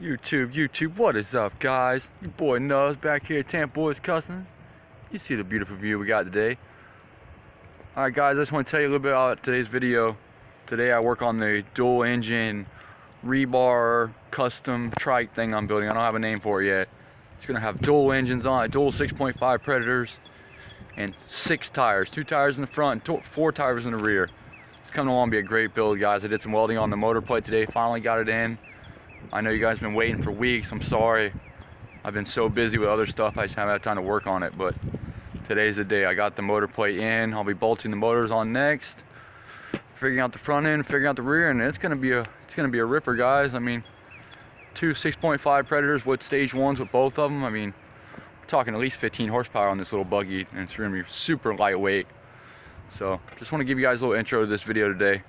YouTube, what is up, guys? Your boy Nuz back here at Tampa Boys Custom. You see the beautiful view we got today. Alright guys, I just want to tell you a little bit about today's video. Today I work on the dual engine rebar custom trike thing I'm building. I don't have a name for it yet. It's going to have dual engines on it, dual 6.5 Predators, and 6 tires. 2 tires in the front, 4 tires in the rear. It's coming along to be a great build, guys. I did some welding on the motor plate today, finally got it in. I know you guys have been waiting for weeks. I'm sorry. I've been so busy with other stuff, I just haven't had time to work on it, but today's the day. I got the motor plate in. I'll be bolting the motors on next, figuring out the front end, figuring out the rear, and it's gonna be a ripper, guys. I mean, 2 6.5 Predators with stage 1s with both of them. I mean, we're talking at least 15 horsepower on this little buggy, and it's gonna be super lightweight. So just want to give you guys a little intro to this video today.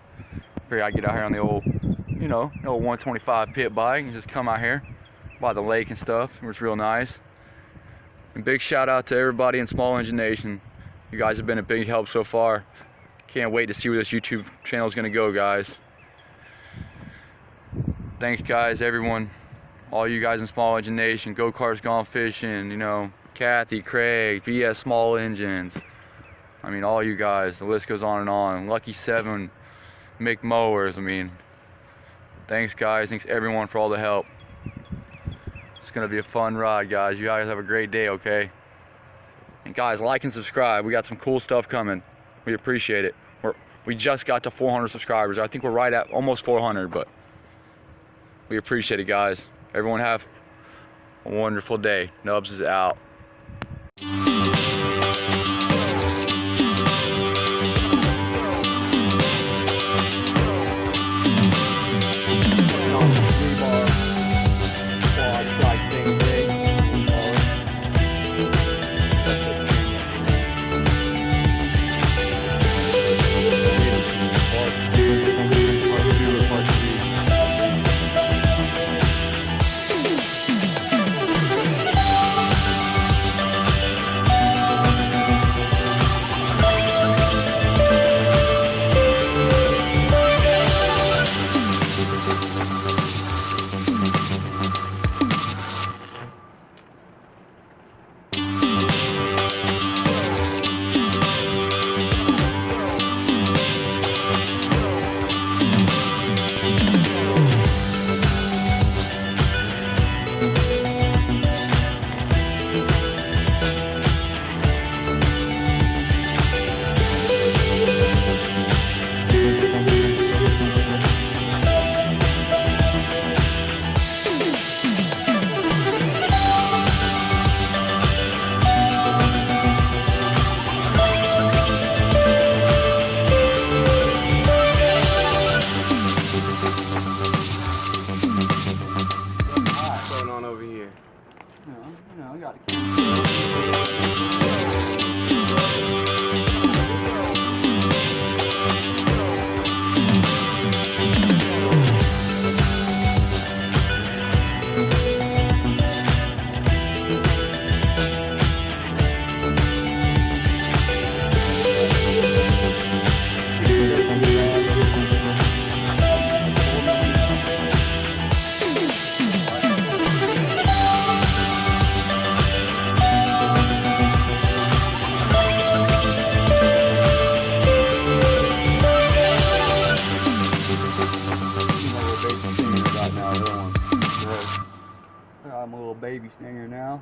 Figure I'd get out here on the old, you know, the old 125 pit bike and just come out here by the lake and stuff. It was real nice. And big shout out to everybody in Small Engine Nation. You guys have been a big help so far. Can't wait to see where this YouTube channel is going to go, guys. Thanks, guys, everyone, all you guys in Small Engine Nation, Go Karts Gone Fishing, you know, Kathy, Craig, BS Small Engines. I mean, all you guys, the list goes on and on. Lucky 7, Mick Mowers. I mean, thanks, guys. Thanks everyone for all the help. It's gonna be a fun ride, guys. You guys have a great day, okay? And guys, like and subscribe. We got some cool stuff coming. We appreciate it. We just got to 400 subscribers. I think we're right at almost 400, but we appreciate it, guys. Everyone have a wonderful day. Nubs is out. I got it. I'm a little baby stinger now.